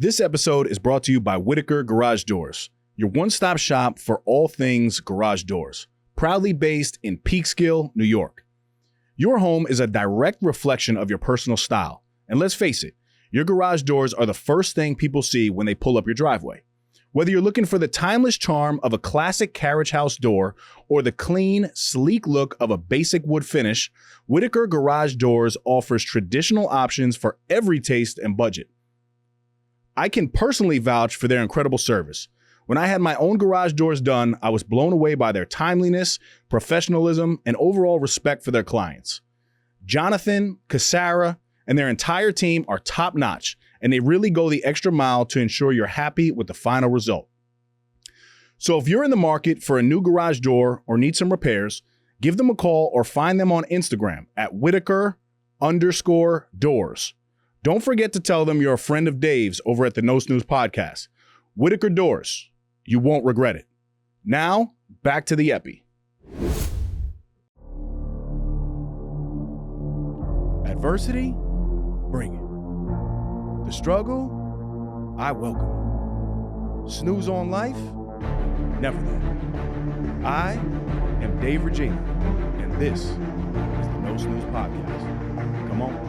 This episode is brought to you by Whitaker Garage Doors, your one-stop shop for all things garage doors, proudly based in Peekskill, New York. Your home is a direct reflection of your personal style, and let's face it, your garage doors are the first thing people see when they pull up your driveway. Whether you're looking for the timeless charm of a classic carriage house door or the clean, sleek look of a basic wood finish, Whitaker Garage Doors offers traditional options for every taste and budget. I can personally vouch for their incredible service. When I had my own garage doors done, I was blown away by their timeliness, professionalism, and overall respect for their clients. Jonathan, Cassara, and their entire team are top-notch, and they really go the extra mile to ensure you're happy with the final result. So if you're in the market for a new garage door or need some repairs, give them a call or find them on Instagram at Whitaker_doors. Don't forget to tell them you're a friend of Dave's over at the No Snooze podcast. Whitaker Doors. You won't regret it. Now, back to the epi. Adversity? Bring it. The struggle? I welcome it. Snooze on life? Never that. I am Dave Regina, and this is the No Snooze podcast. Come on.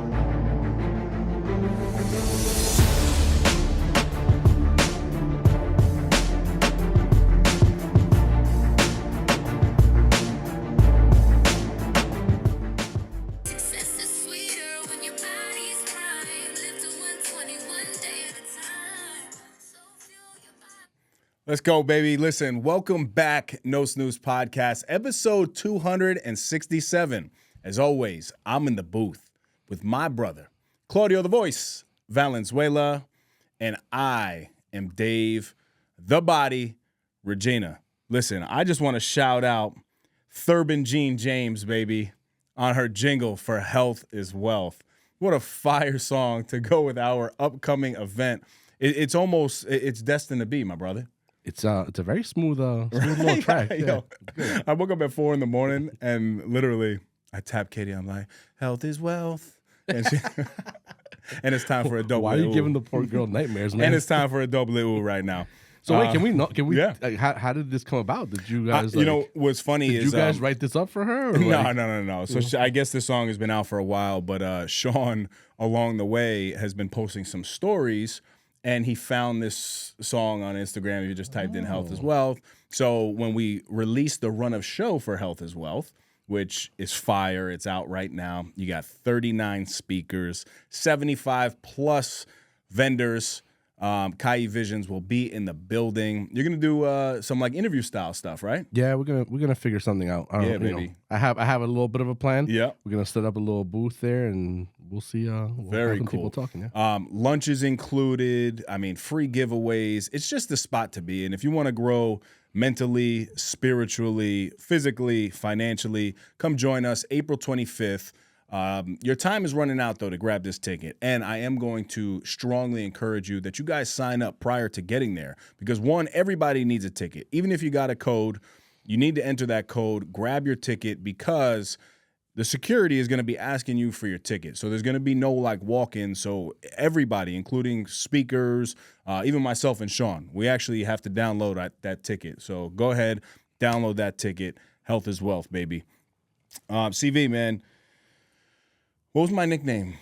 Let's go, baby. Listen, welcome back, No Snooze Podcast, episode 267. As always, I'm in the booth with my brother, Claudio the Voice Valenzuela, and I am Dave the Body Regina. Listen, I just want to shout out Thurbin Jean James, baby, on her jingle for Health is Wealth. What a fire song to go with our upcoming event. It's destined to be, my brother. It's a very smooth little track. Yo, I woke up at 4 a.m. and literally I tapped Katie. I'm like, health is wealth. And, and it's time for a double. Why are you giving the poor girl nightmares, man? And it's time for a double right now. So wait, can we? Yeah. Like, how did this come about? Did you guys? What's funny did is you guys write this up for her? Or No. So I guess this song has been out for a while, but Sean along the way has been posting some stories. And he found this song on Instagram. He just typed in Health is Wealth. So when we released the run of show for Health is Wealth, which is fire, it's out right now. You got 39 speakers, 75 plus vendors. Kai Visions will be in the building. You're gonna do some like interview style stuff, right? Yeah, we're gonna figure something out. Yeah, baby. I have a little bit of a plan. Yeah, we're gonna set up a little booth there, and we'll see. Very cool. People talking. Yeah. Lunch is included. I mean, free giveaways. It's just the spot to be. And if you want to grow mentally, spiritually, physically, financially, come join us April 25th. Your time is running out, though, to grab this ticket. And I am going to strongly encourage you that you guys sign up prior to getting there. Because, one, everybody needs a ticket. Even if you got a code, you need to enter that code, grab your ticket, because the security is going to be asking you for your ticket. So there's going to be no, walk-in. So everybody, including speakers, even myself and Sean, we actually have to download that ticket. So go ahead, download that ticket. Health is wealth, baby. CV, man. What was my nickname?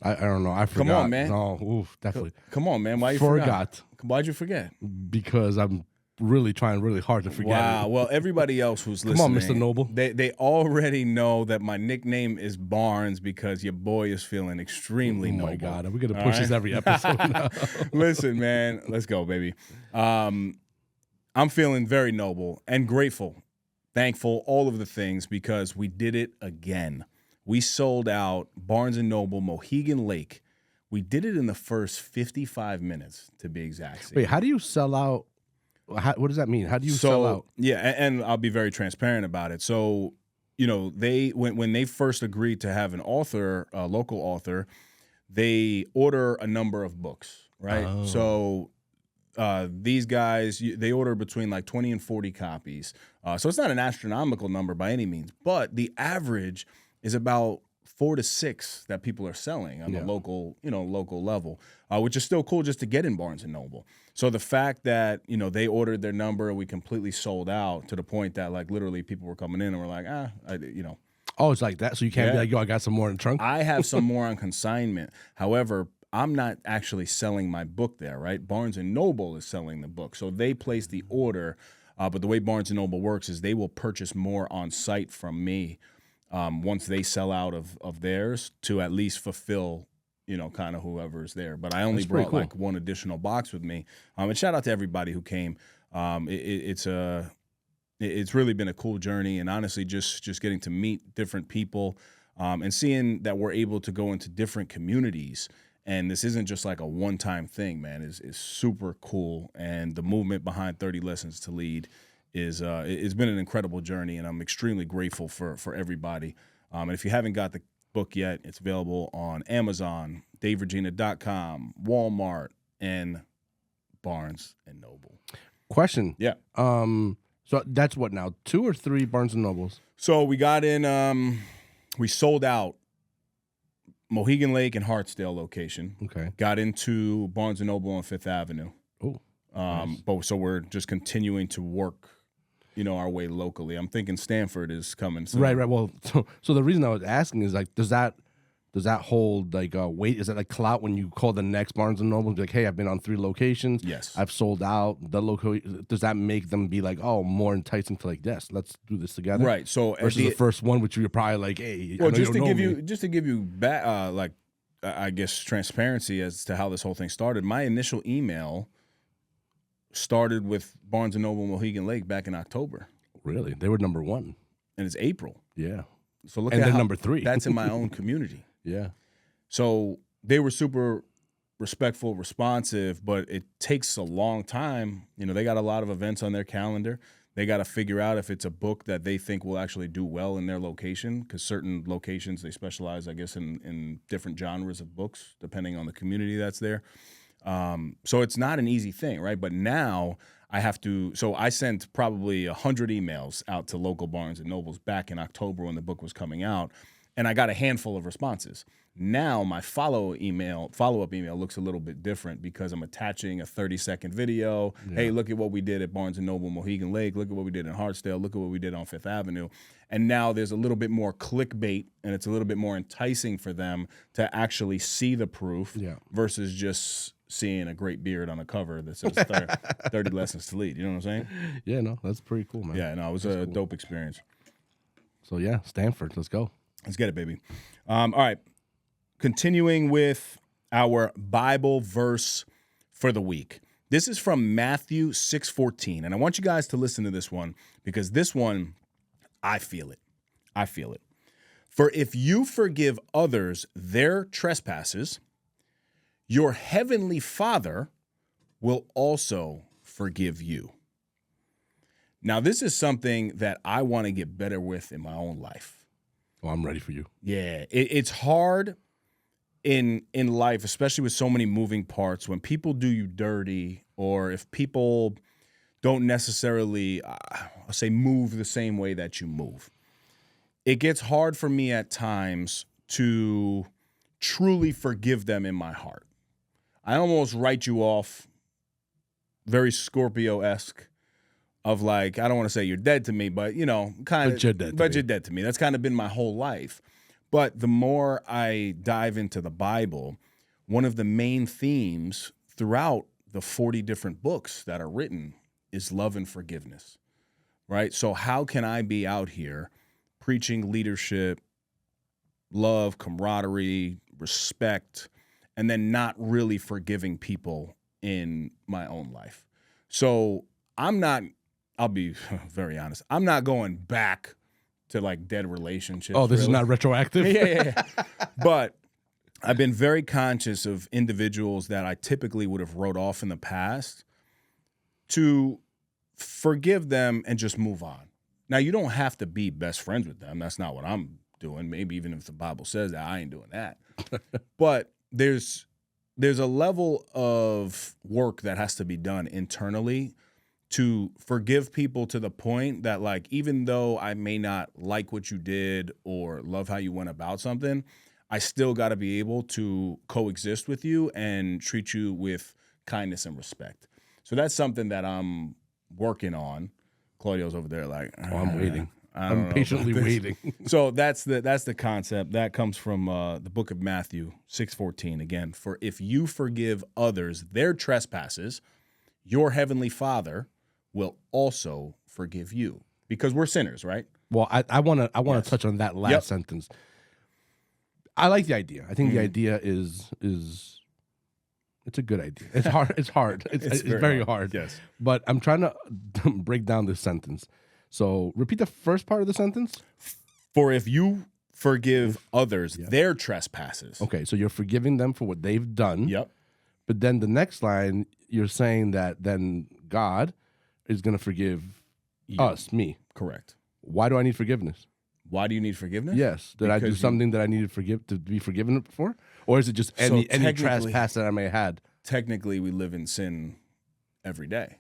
I don't know. I forgot. Come on, man. No, definitely. Come on, man. Why you forgot? Why'd you forget? Because I'm really trying really hard to forget. Wow. Well, everybody else who's listening, come on, Mr. Noble. They already know that my nickname is Barnes because your boy is feeling extremely noble. Oh my God, are we gonna push this every episode now? Listen, man. Let's go, baby. I'm feeling very noble and grateful, thankful, all of the things, because we did it again. We sold out Barnes & Noble Mohegan Lake. We did it in the first 55 minutes, to be exact. Wait, how do you sell out? What does that mean? How do you sell out? Yeah, and I'll be very transparent about it. So, when they first agreed to have an author, a local author, they order a number of books, right? Oh. So these guys, they order between 20 and 40 copies. So it's not an astronomical number by any means, but the average is about 4 to 6 that people are selling on Yeah. the local level, which is still cool just to get in Barnes and Noble. So the fact that, they ordered their number and we completely sold out to the point that like literally people were coming in and were like, Oh, it's like that. So you can't be Yeah. like, yo, I got some more in the trunk. I have some more on consignment. However, I'm not actually selling my book there, right? Barnes and Noble is selling the book. So they place the order, but the way Barnes and Noble works is they will purchase more on site from me once they sell out of theirs to at least fulfill, kind of whoever's there. But I only That's pretty brought cool. like one additional box with me. And shout out to everybody who came. It's really been a cool journey, and honestly, just getting to meet different people and seeing that we're able to go into different communities. And this isn't just like a one-time thing, man. Is super cool, and the movement behind 30 Lessons to Lead is it's been an incredible journey, and I'm extremely grateful for everybody. And if you haven't got the book yet, it's available on Amazon, DaveRegina.com, Walmart, and Barnes and Noble. Question. Yeah. So that's what now? 2 or 3 Barnes and Nobles? So we got in. We sold out Mohegan Lake and Hartsdale location. Okay. Got into Barnes and Noble on Fifth Avenue. Oh. Nice. But so we're just continuing to work, our way locally. I'm thinking Stanford is coming soon. Right. Well, so the reason I was asking is like, does that hold like weight? Is that like clout when you call the next Barnes and Noble and be like, hey, I've been on 3 locations. Yes. I've sold out. Does that make them be like, oh, more enticing to like, yes, let's do this together? Right. So versus the first one, which you're probably like, hey, well, I know just you to don't give know me. you just to give you back, like I guess transparency as to how this whole thing started. My initial email started with Barnes and Noble Mohegan Lake back in October, Really, they were number 1. and it's April. Yeah. So look And at then how number 3. that's in my own community. Yeah. So they were super respectful, responsive, but it takes a long time. They got a lot of events on their calendar. They got to figure out if it's a book that they think will actually do well in their location, because certain locations, they specialize, I guess, in different genres of books, depending on the community that's there. So it's not an easy thing, right? But now I have to, so I sent probably 100 emails out to local Barnes and Nobles back in October when the book was coming out, and I got a handful of responses. Now my follow-up email looks a little bit different because I'm attaching a 30-second video. Yeah. Hey, look at what we did at Barnes and Noble Mohegan Lake. Look at what we did in Hartsdale. Look at what we did on Fifth Avenue. And now there's a little bit more clickbait, and it's a little bit more enticing for them to actually see the proof versus just seeing a great beard on a cover that says 30 Lessons to Lead. You know what I'm saying? Yeah, no, that's pretty cool, man. Yeah, no, it was a dope experience. So, yeah, Stanford, let's go. Let's get it, baby. All right. Continuing with our Bible verse for the week. This is from Matthew 6:14, and I want you guys to listen to this one because this one, I feel it. I feel it. For if you forgive others their trespasses, your heavenly Father will also forgive you. Now, this is something that I want to get better with in my own life. Oh, I'm ready for you. Yeah, it's hard in life, especially with so many moving parts, when people do you dirty, or if people don't necessarily, I'll say, move the same way that you move. It gets hard for me at times to truly forgive them in my heart. I almost write you off, very Scorpio-esque, of like, I don't want to say you're dead to me, but, kind of. You're dead to me. That's kind of been my whole life. But the more I dive into the Bible, one of the main themes throughout the 40 different books that are written is love and forgiveness, right? So how can I be out here preaching leadership, love, camaraderie, respect, and then not really forgiving people in my own life? So I'll be very honest, I'm not going back to like dead relationships. Oh, this is not retroactive? Yeah. But I've been very conscious of individuals that I typically would have wrote off in the past to forgive them and just move on. Now, you don't have to be best friends with them. That's not what I'm doing. Maybe even if the Bible says that, I ain't doing that. But there's a level of work that has to be done internally to forgive people to the point that, like, even though I may not like what you did or love how you went about something, I still got to be able to coexist with you and treat you with kindness and respect. So that's something that I'm working on. Claudio's over there like, Oh, I'm waiting. I don't I'm know patiently about this." waiting. So that's the concept. That comes from the book of Matthew 6:14. Again, for if you forgive others their trespasses, your heavenly Father will also forgive you. Because we're sinners, right? Well, I want to Yes. touch on that last Yep. sentence. I like the idea. I think the idea is it's a good idea. It's hard. It's hard. It's very hard. Yes. But I'm trying to break down this sentence. So repeat the first part of the sentence. For if you forgive others their trespasses. Okay, so you're forgiving them for what they've done. Yep. But then the next line, you're saying that then God is going to forgive us, me. Correct. Why do I need forgiveness? Why do you need forgiveness? Yes. Did I do Because something that I needed to be forgiven for? Or is it just any technically- trespass that I may have had? Technically, we live in sin every day.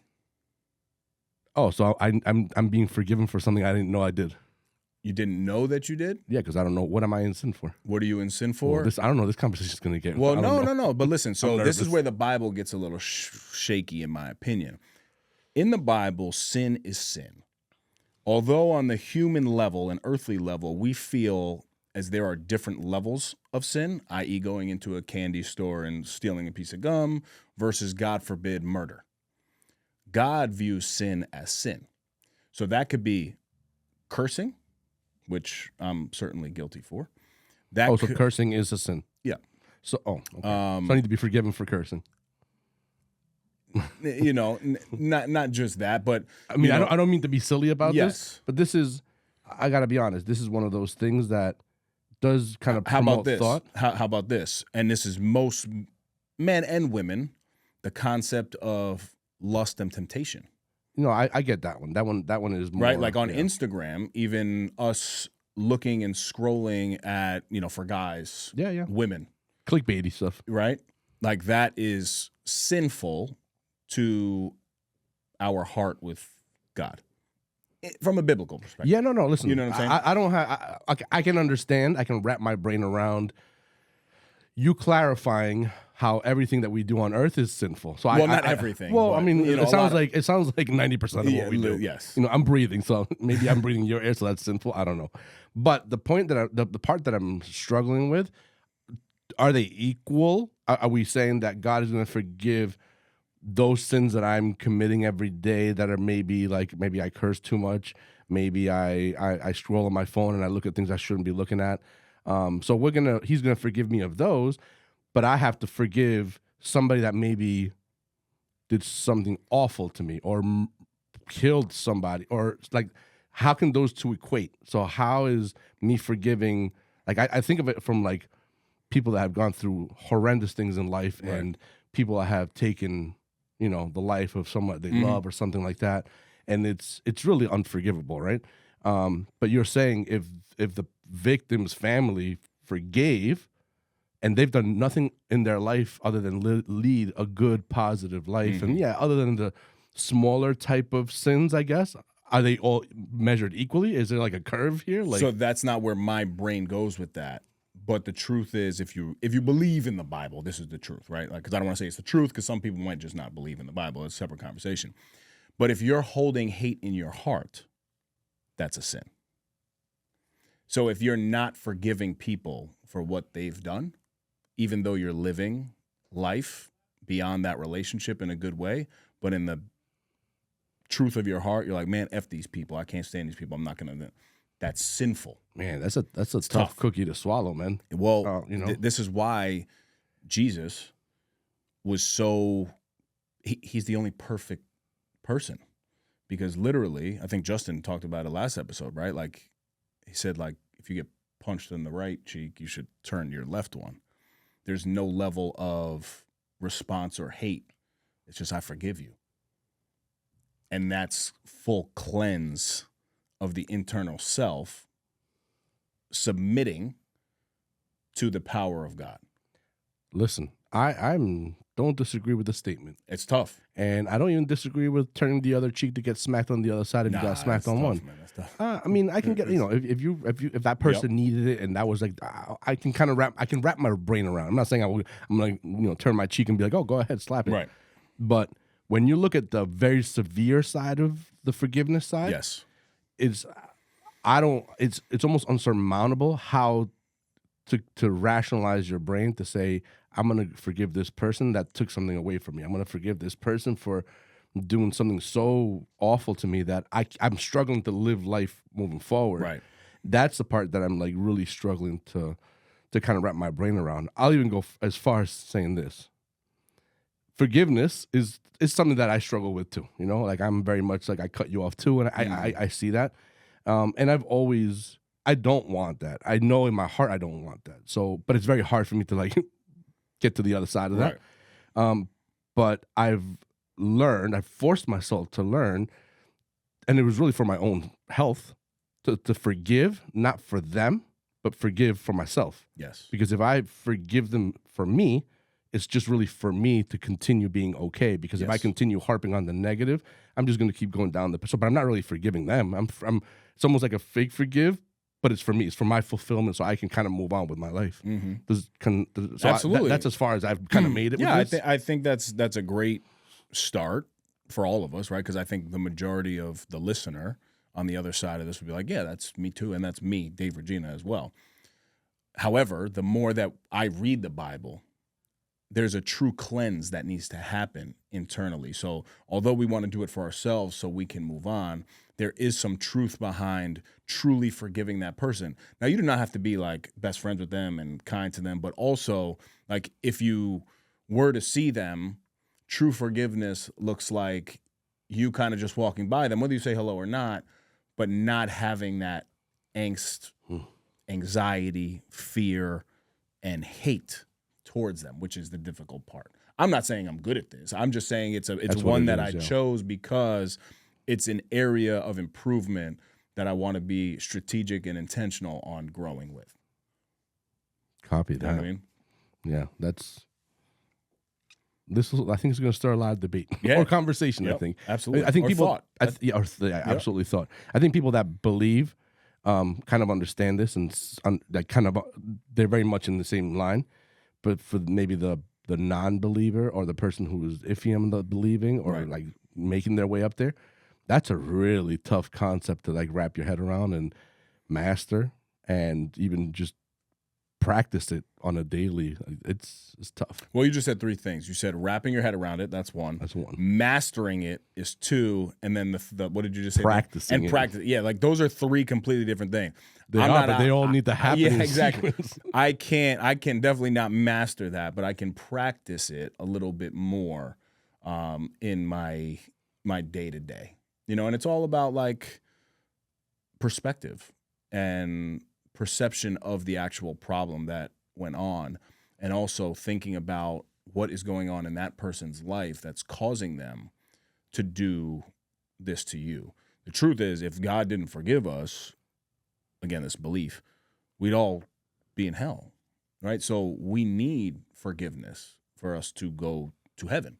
Oh, so I'm being forgiven for something I didn't know I did. You didn't know that you did? Yeah, because I don't know. What am I in sin for? What are you in sin for? Well, I don't know. This conversation's going to get... Well, I don't know. no. But listen, so I'm this is nervous. where the Bible gets a little shaky, in my opinion. In the Bible, sin is sin. Although on the human level and earthly level, we feel as there are different levels of sin, i.e. going into a candy store and stealing a piece of gum versus, God forbid, murder. God views sin as sin. So that could be cursing, which I'm certainly guilty for. That Oh, so cursing is a sin. Yeah. So, okay. So I need to be forgiven for cursing. You know, not just that, but I mean, you know, I don't mean to be silly about Yes. this, but this is, I got to be honest, this is one of those things that does kind of how promote about this? thought. How about this? And this is most men and women, the concept of lust and temptation. You know, I get that one. That one is more, Right? Like on yeah. Instagram, even us looking and scrolling at, for guys, Yeah. women, Clickbaity stuff. right? Like that is sinful to our heart with God from a biblical perspective. Yeah, no. Listen, You know what I'm saying? I don't have. I can understand. I can wrap my brain around you clarifying how everything that we do on Earth is sinful. So Not everything. Well, but, I mean, a it sounds lot of- like 90% of what we do. Yes. You know, I'm breathing, so maybe I'm breathing your air, so that's sinful. I don't know. But the point that the part that I'm struggling with, are they equal? Are we saying that God is going to forgive those sins that I'm committing every day that are maybe I curse too much, maybe I scroll on my phone and I look at things I shouldn't be looking at. So he's gonna forgive me of those, but I have to forgive somebody that maybe did something awful to me or killed somebody, or like, how can those two equate? So how is me forgiving? Like I think of it from like people that have gone through horrendous things in life, Right. and people that have taken, the life of someone they love or something like that, and it's really unforgivable, right? But you're saying if the victim's family forgave, and they've done nothing in their life other than lead a good, positive life, and other than the smaller type of sins, I guess, are they all measured equally? Is there like a curve here? Like, so that's not where my brain goes with that. But the truth is, if you believe in the Bible, this is the truth, right? Like, because I don't want to say it's the truth, because some people might just not believe in the Bible. It's a separate conversation. But if you're holding hate in your heart, that's a sin. So if you're not forgiving people for what they've done, even though you're living life beyond that relationship in a good way, but in the truth of your heart, you're like, man, F these people. I can't stand these people. I'm not going to. That's sinful. man, that's a tough tough. cookie to swallow, man. Well, You this is why Jesus was so, he's the only perfect person, because literally, I think Justin talked about it last episode, right? Like he said, like, if you get punched in the right cheek, you should turn your left one. There's no level of response or hate. It's just, I forgive you. And that's full cleanse of the internal self, submitting to the power of God. Listen, I'm don't disagree with the statement. It's tough. And I don't even disagree with turning the other cheek to get smacked on the other side if you got smacked on tough, one. man. That's tough. I mean, I can get if that person needed it and that was like, I can kind of wrap my brain around. I'm not saying I'm like turn my cheek and be like, oh, go ahead, slap it. Right. But when you look at the very severe side of the forgiveness side, Yes. it's almost unsurmountable how to rationalize your brain to say, I'm going to forgive this person that took something away from me. I'm going to forgive this person for doing something so awful to me that I'm struggling to live life moving forward. Right. That's the part that I'm like really struggling to kind of wrap my brain around. I'll even go as far as saying this. Forgiveness is something that I struggle with too. Like I'm very much like I cut you off too, and I see that. And I don't want that. I know in my heart I don't want that. So, but it's very hard for me to like get to the other side of that. But I've forced myself to learn, and it was really for my own health, to forgive, not for them, but forgive for myself. Yes. Because if I forgive them for me, it's just really for me to continue being okay. Because if I continue harping on the negative, I'm just going to keep going down but I'm not really forgiving them. It's almost like a fake forgive, but it's for me. It's for my fulfillment, so I can kind of move on with my life. Absolutely. That's as far as I've kind of made it. Yeah, with this. I think that's a great start for all of us, right? Because I think the majority of the listener on the other side of this would be like, yeah, that's me too, and that's me, Dave Regina, as well. However, the more that I read the Bible, there's a true cleanse that needs to happen internally. So although we want to do it for ourselves so we can move on, there is some truth behind truly forgiving that person. Now, you do not have to be like best friends with them and kind to them, but also like if you were to see them, true forgiveness looks like you kind of just walking by them, whether you say hello or not, but not having that angst, anxiety, fear, and hate towards them, which is the difficult part. I'm not saying I'm good at this. I'm just saying it's one that I chose because it's an area of improvement that I want to be strategic and intentional on growing with. Copy that. You know what I mean? Yeah, I think it's going to start a lot of debate or conversation. I think absolutely. I think or people, thought. Absolutely thought. I think people that believe kind of understand this and that kind of they're very much in the same line. But for maybe the non-believer or the person who is iffy on the believing or like making their way up there, that's a really tough concept to like wrap your head around and master and even just practice it on a daily. It's tough. Well, you just said three things. You said wrapping your head around it. That's one. That's one. Mastering it is two. And then the what did you just say? Practicing and practice. Yeah, like those are three completely different things. But they all need to happen. Yeah, exactly. I can definitely not master that, but I can practice it a little bit more in my day to day. And it's all about like perspective and perception of the actual problem that went on, and also thinking about what is going on in that person's life that's causing them to do this to you. The truth is, if God didn't forgive us, again, this belief, we'd all be in hell, right? So we need forgiveness for us to go to heaven.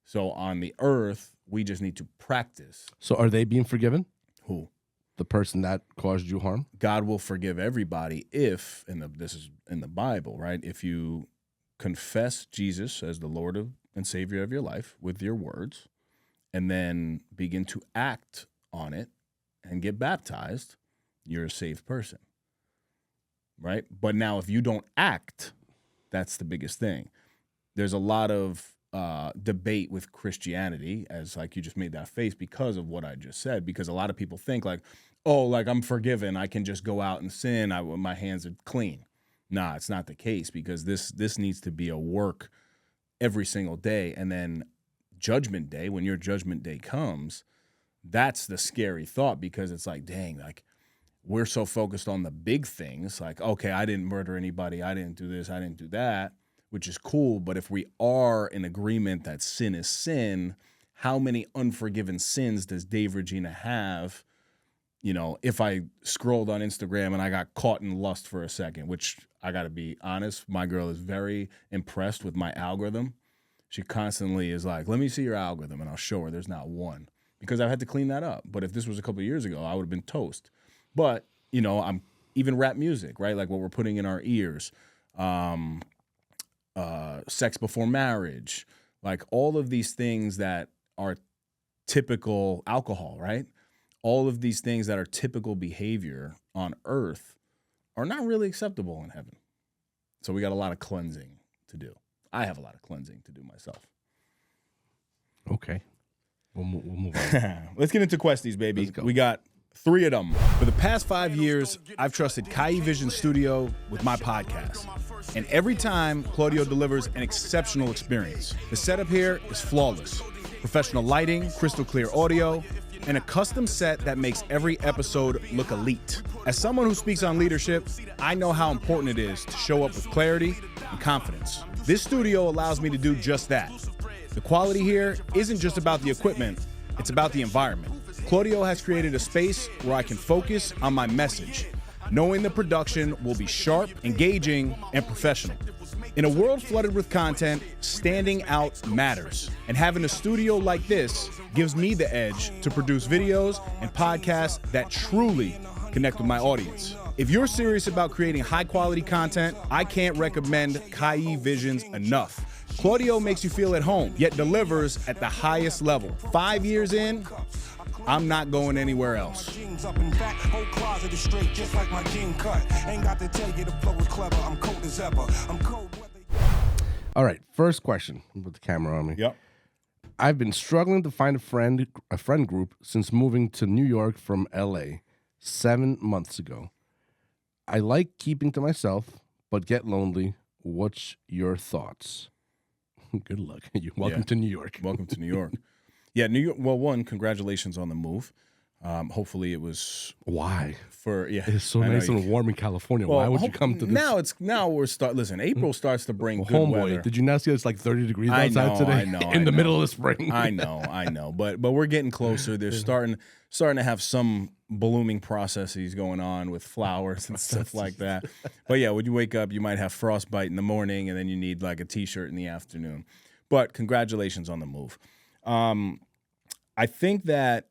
So on the earth, we just need to practice. So are they being forgiven? Who? The person that caused you harm? God will forgive everybody if, this is in the Bible, right? If you confess Jesus as the Lord and Savior of your life with your words, and then begin to act on it and get baptized, you're a saved person, right? But now if you don't act, that's the biggest thing. There's a lot of debate with Christianity, as like you just made that face because of what I just said, because a lot of people think like, oh, like I'm forgiven, I can just go out and sin, my hands are clean. Nah, it's not the case, because this needs to be a work every single day. And then judgment day, when your judgment day comes, that's the scary thought, because it's like, dang, like we're so focused on the big things, like, okay, I didn't murder anybody, I didn't do this, I didn't do that, which is cool. But if we are in agreement that sin is sin, how many unforgiven sins does Dave Regina have? If I scrolled on Instagram and I got caught in lust for a second, which I got to be honest. My girl is very impressed with my algorithm. She constantly is like, let me see your algorithm, and I'll show her there's not one because I've had to clean that up. But if this was a couple of years ago, I would have been toast. But, I'm even rap music, right? Like what we're putting in our ears, sex before marriage, like all of these things that are typical alcohol, right? All of these things that are typical behavior on earth are not really acceptable in heaven. So we got a lot of cleansing to do. I have a lot of cleansing to do myself. Okay. We'll move on. Let's get into questies, baby. We got 3 of them. For the past 5 years, I've trusted Kai Vision Studio with my podcast. And every time, Claudio delivers an exceptional experience. The setup here is flawless. Professional lighting, crystal clear audio, and a custom set that makes every episode look elite. As someone who speaks on leadership, I know how important it is to show up with clarity and confidence. This studio allows me to do just that. The quality here isn't just about the equipment, it's about the environment. Claudio has created a space where I can focus on my message, knowing the production will be sharp, engaging, and professional. In a world flooded with content, standing out matters. And having a studio like this gives me the edge to produce videos and podcasts that truly connect with my audience. If you're serious about creating high-quality content, I can't recommend Kai Visions enough. Claudio makes you feel at home, yet delivers at the highest level. 5 years in, I'm not going anywhere else. All right, first question. Put the camera on me. Yep. I've been struggling to find a friend group since moving to New York from LA 7 months ago. I like keeping to myself, but get lonely. What's your thoughts? Good luck. Welcome to New York. Welcome to New York. Yeah, New York. Well, one, congratulations on the move. Hopefully it was why it's so nice and warm in California. Why would you come to this? Now we're listen, April starts to bring good weather. Did you not see it's like 30 degrees outside today? I know. In the middle of the spring. I know. But we're getting closer. They're starting to have some blooming processes going on with flowers and stuff like that. But yeah, when you wake up, you might have frostbite in the morning, and then you need like a t-shirt in the afternoon. But congratulations on the move. I think that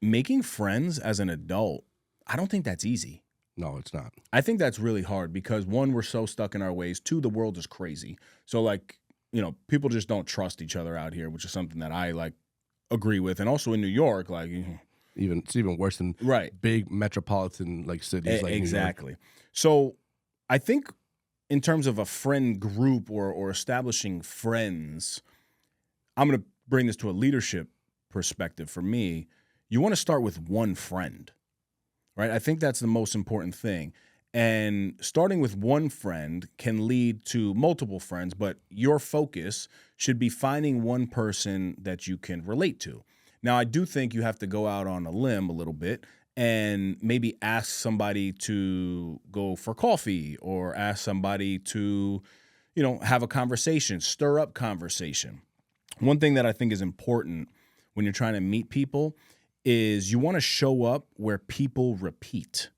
making friends as an adult, I don't think that's easy. No, it's not. I think that's really hard because, one, we're so stuck in our ways. 2, the world is crazy. So, people just don't trust each other out here, which is something that I, agree with. And also in New York, it's even worse than big metropolitan, cities like exactly. New York. So, I think in terms of a friend group or establishing friends, I'm going to bring this to a leadership perspective for me. You want to start with one friend, right? I think that's the most important thing. And starting with one friend can lead to multiple friends, but your focus should be finding one person that you can relate to. Now, I do think you have to go out on a limb a little bit and maybe ask somebody to go for coffee or ask somebody to, have a conversation, stir up conversation. One thing that I think is important when you're trying to meet people is you want to show up where people repeat,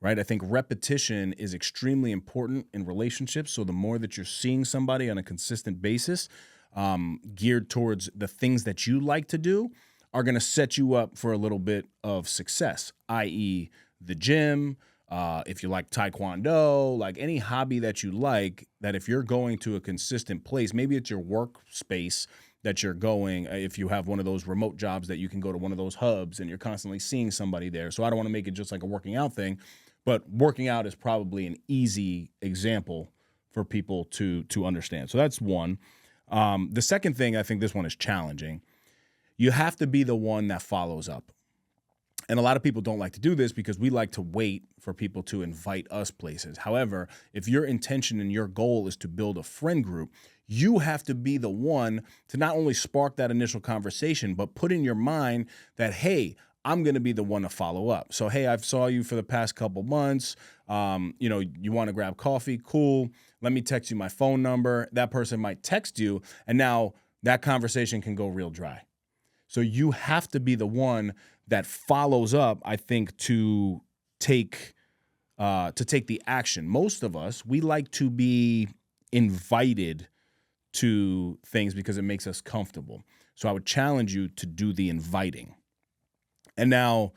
right? I think repetition is extremely important in relationships. So the more that you're seeing somebody on a consistent basis, geared towards the things that you like to do, are going to set you up for a little bit of success, i.e. the gym, if you like taekwondo, like any hobby that you like, that if you're going to a consistent place, maybe it's your workspace that you're going, if you have one of those remote jobs that you can go to one of those hubs and you're constantly seeing somebody there. So I don't want to make it just like a working out thing, but working out is probably an easy example for people to understand. So that's one. The second thing, I think this one is challenging. You have to be the one that follows up. And a lot of people don't like to do this because we like to wait for people to invite us places. However, if your intention and your goal is to build a friend group, you have to be the one to not only spark that initial conversation, but put in your mind that, hey, I'm going to be the one to follow up. So, hey, I've saw you for the past couple months. You want to grab coffee? Cool. Let me text you my phone number. That person might text you, and now that conversation can go real dry. So you have to be the one that follows up, I think, to take to take the action. Most of us, we like to be invited to things because it makes us comfortable. So I would challenge you to do the inviting. And now,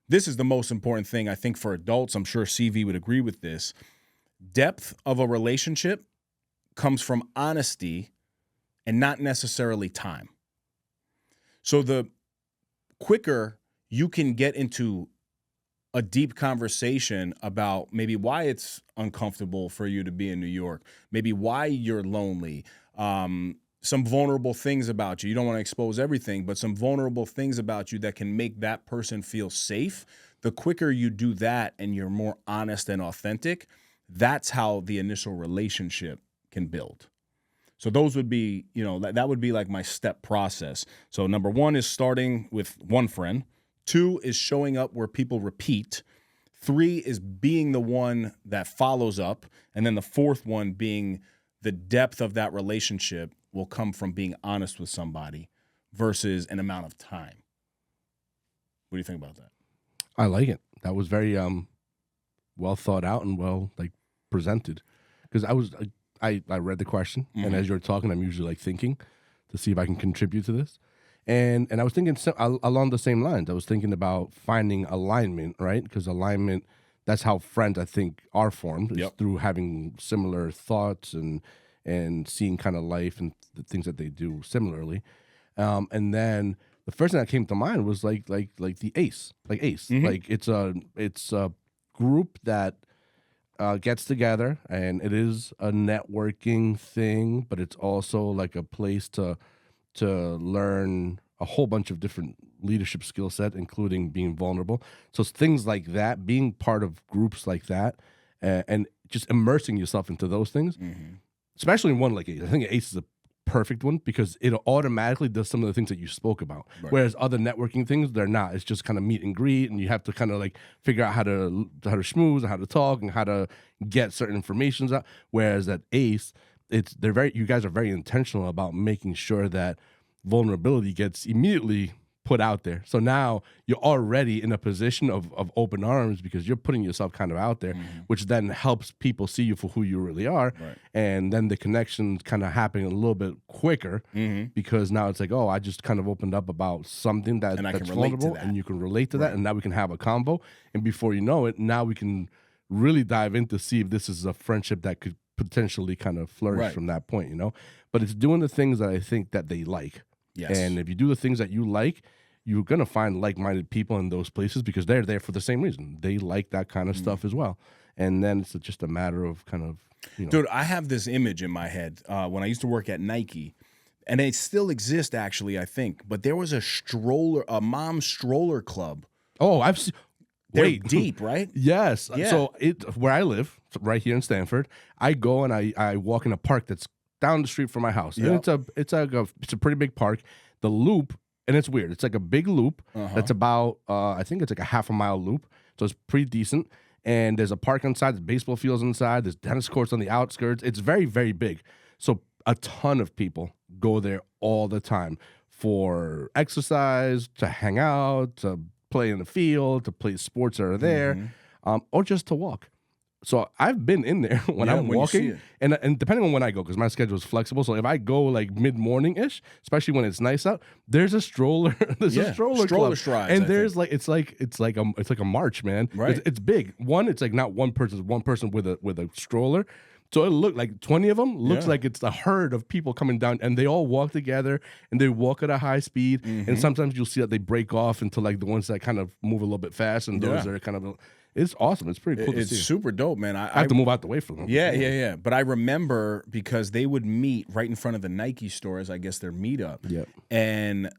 this is the most important thing, I think, for adults. I'm sure CV would agree with this. Depth of a relationship comes from honesty and not necessarily time. So the quicker you can get into a deep conversation about maybe why it's uncomfortable for you to be in New York, maybe why you're lonely, some vulnerable things about you. You don't want to expose everything, but some vulnerable things about you that can make that person feel safe. The quicker you do that and you're more honest and authentic, that's how the initial relationship can build. So those would be, that would be like my step process. So number 1 is starting with one friend. 2 is showing up where people repeat. 3 is being the one that follows up. And then the 4th one being the depth of that relationship will come from being honest with somebody versus an amount of time. What do you think about that? I like it. That was very well thought out and well presented. Because I read the question, and as you're talking, I'm usually thinking to see if I can contribute to this. And I was thinking along the same lines. I was thinking about finding alignment, right? Because alignment, that's how friends, I think, are formed. It's through having similar thoughts and seeing kind of life and the things that they do similarly. And then the first thing that came to mind was like the ACE. Like ACE. Mm-hmm. It's a group that gets together, and it is a networking thing, but it's also like a place to learn a whole bunch of different leadership skill set, including being vulnerable. So it's things like that, being part of groups like that, and just immersing yourself into those things, especially in one like ACE. I think ACE is a perfect one because it automatically does some of the things that you spoke about. Right. Whereas other networking things, they're not. It's just kind of meet and greet, and you have to kind of figure out how to schmooze and how to talk and how to get certain informations out. Whereas at ACE, you guys are very intentional about making sure that vulnerability gets immediately put out there. So now you're already in a position of open arms because you're putting yourself kind of out there, which then helps people see you for who you really are. Right. And then the connections kind of happening a little bit quicker because now it's like, oh, I just kind of opened up about something that's vulnerable and you can relate to that. And now we can have a combo. And before you know it, now we can really dive in to see if this is a friendship that could potentially kind of flourish from that point, But it's doing the things that I think that they like. Yes. And if you do the things that you like, you're going to find like-minded people in those places because they're there for the same reason. They like that kind of stuff as well. And then it's just a matter of kind of, Dude, I have this image in my head when I used to work at Nike, and it still exists actually, I think, but there was a mom stroller club. Oh, I've seen. They're deep, right? Yes. Yeah. So where I live, right here in Stanford, I go and I walk in a park that's down the street from my house. Yep. And it's a pretty big park. The loop, and it's weird. It's like a big loop that's about I think it's like a half a mile loop. So it's pretty decent. And there's a park inside, there's baseball fields inside, there's tennis courts on the outskirts. It's very, very big. So a ton of people go there all the time for exercise, to hang out, to play in the field, to play sports that are there, or just to walk. So I've been in there when I'm walking, and depending on when I go, because my schedule is flexible. So if I go mid-morning-ish, especially when it's nice out, there's a stroller. A stroller club. Strides, and there's it's like a march, man. Right. It's big. It's like not one person, it's one person with a stroller. So it looked like 20 of them. Looks like it's a herd of people coming down, and they all walk together, and they walk at a high speed. And sometimes you'll see that they break off into the ones that kind of move a little bit fast, and those that are kind of. It's awesome. It's pretty cool to see. It's super dope, man. I have to move out the way from them. Yeah. But I remember because they would meet right in front of the Nike stores, I guess their meetup. Yep. And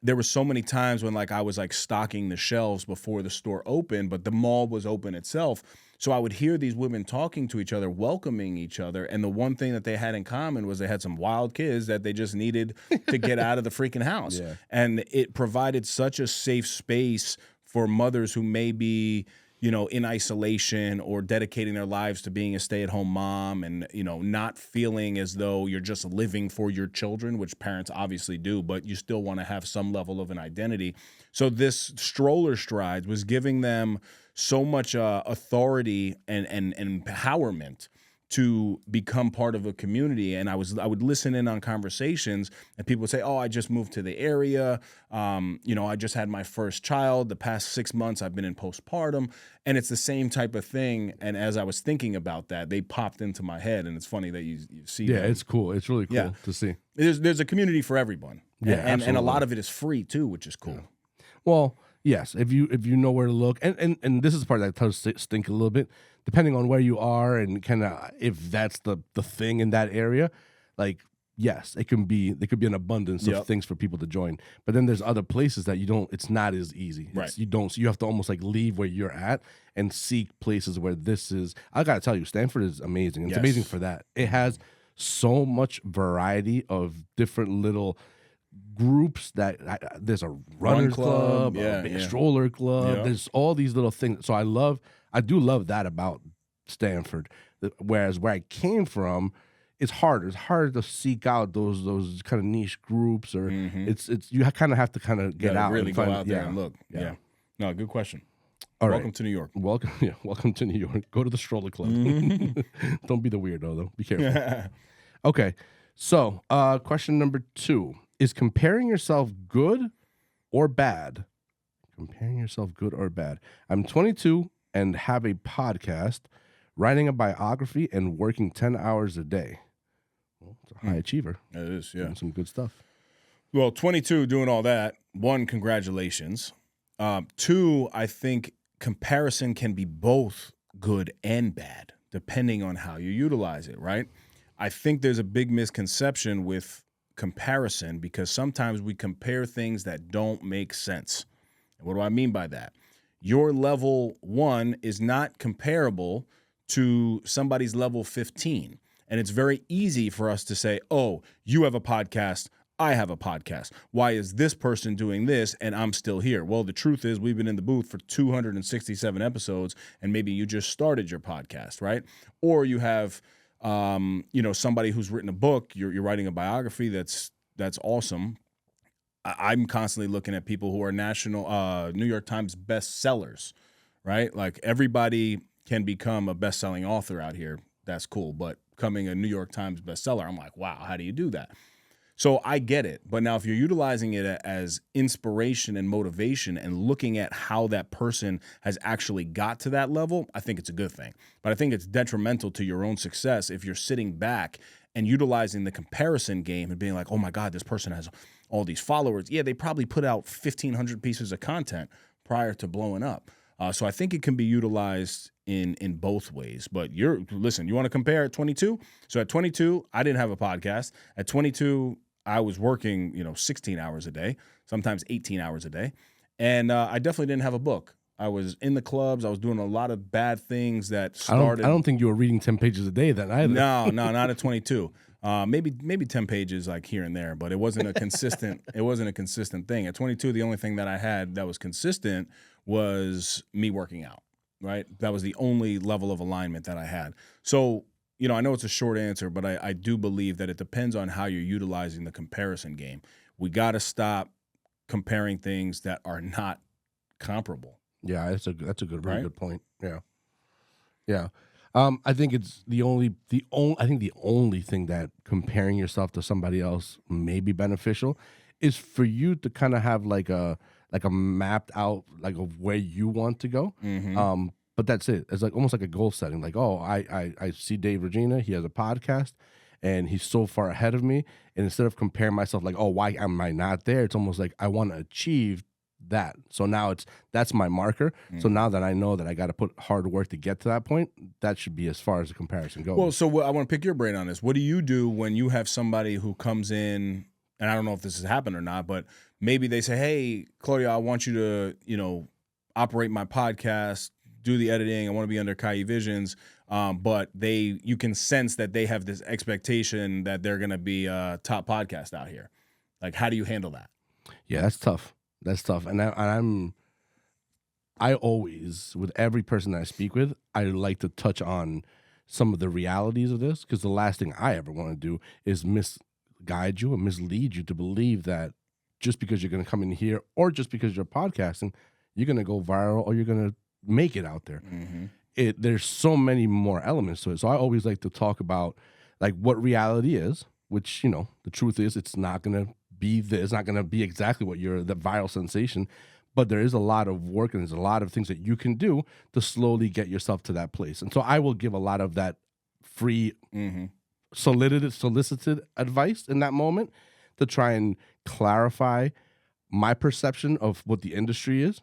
there were so many times when I was stocking the shelves before the store opened, but the mall was open itself. So I would hear these women talking to each other, welcoming each other. And the one thing that they had in common was they had some wild kids that they just needed to get out of the freaking house. Yeah. And it provided such a safe space for mothers who may be in isolation or dedicating their lives to being a stay-at-home mom and, not feeling as though you're just living for your children, which parents obviously do, but you still want to have some level of an identity. So this stroller strides was giving them so much authority and empowerment to become part of a community. And I would listen in on conversations and people would say, oh, I just moved to the area. I just had my first child. The past 6 months I've been in postpartum. And it's the same type of thing. And as I was thinking about that, they popped into my head. And it's funny that you see Yeah, them. it's cool. It's really cool to see. There's a community for everyone. Yeah, and a lot of it is free too, which is cool. Yeah. Well, yes, if you know where to look, and this is the part that does stink a little bit, depending on where you are and kind of if that's the thing in that area, like yes, there could be an abundance of things for people to join. But then there's other places that it's not as easy. Right. So you have to almost like leave where you're at and seek places where this is. I gotta tell you, Stanford is amazing. It's amazing for that. It has so much variety of different little groups that there's a runner club, a stroller club. There's all these little things. So I do love that about Stanford. Whereas where I came from, it's harder. It's harder to seek out those kind of niche groups, or it's you kind of have to kind of get out, really and find, go out there and look. Yeah. No, good question. Welcome to New York. Welcome to New York. Go to the stroller club. Don't be the weirdo though. Be careful. Okay. So, question number 2. Is comparing yourself good or bad? Comparing yourself good or bad? I'm 22 and have a podcast, writing a biography, and working 10 hours a day. Well, it's a high achiever. It is, yeah. Doing some good stuff. Well, 22 doing all that. 1, congratulations. 2, I think comparison can be both good and bad, depending on how you utilize it, right? I think there's a big misconception with comparison because sometimes we compare things that don't make sense. And what do I mean by that? Your level 1 is not comparable to somebody's level 15. And it's very easy for us to say, oh, you have a podcast, I have a podcast. Why is this person doing this and I'm still here? Well, the truth is we've been in the booth for 267 episodes and maybe you just started your podcast, right? Or you have somebody who's written a book, you're writing a biography, that's awesome. I'm constantly looking at people who are national New York Times bestsellers, right? Like everybody can become a best-selling author out here. That's cool. But becoming a New York Times bestseller, I'm like, wow, how do you do that? So I get it. But now if you're utilizing it as inspiration and motivation and looking at how that person has actually got to that level, I think it's a good thing. But I think it's detrimental to your own success if you're sitting back and utilizing the comparison game and being like, oh my God, this person has all these followers. Yeah, they probably put out 1,500 pieces of content prior to blowing up. So I think it can be utilized in both ways. But you want to compare at 22? So at 22, I didn't have a podcast. At 22, I was working, 16 hours a day, sometimes 18 hours a day. And I definitely didn't have a book. I was in the clubs. I was doing a lot of bad things that started. I don't think you were reading 10 pages a day then either. No, not at 22. Maybe 10 pages like here and there, but it wasn't a consistent. It wasn't a consistent thing. At 22, the only thing that I had that was consistent was me working out. Right, that was the only level of alignment that I had. So, I know it's a short answer, but I do believe that it depends on how you're utilizing the comparison game. We got to stop comparing things that are not comparable. Yeah, that's a very good point. Yeah. I think it's the only thing that comparing yourself to somebody else may be beneficial is for you to kind of have like a mapped out like of where you want to go. Mm-hmm. But that's it. It's like almost like a goal setting. Like, oh, I see Dave Regina. He has a podcast, and he's so far ahead of me. And instead of comparing myself, like, oh, why am I not there? It's almost like I want to achieve that. So now that's my marker. Mm-hmm. So now that I know that I got to put hard work to get to that point, that should be as far as the comparison goes. Well, so I want to pick your brain on this. What do you do when you have somebody who comes in? And I don't know if this has happened or not, but maybe they say, hey, Claudia, I want you to, operate my podcast, do the editing. I want to be under Kai Visions. But you can sense that they have this expectation that they're going to be a top podcast out here. Like, how do you handle that? Yeah, that's tough. And I always, with every person that I speak with, I like to touch on some of the realities of this, because the last thing I ever want to do is misguide you or mislead you to believe that just because you're going to come in here or just because you're podcasting, you're going to go viral or you're going to make it out there. There's so many more elements to it. So I always like to talk about like what reality is, which, you know, the truth is it's not going to be this, it's not going to be exactly what you're, the viral sensation, but there is a lot of work and there's a lot of things that you can do to slowly get yourself to that place. And so I will give a lot of that free solicited advice in that moment to try and clarify my perception of what the industry is,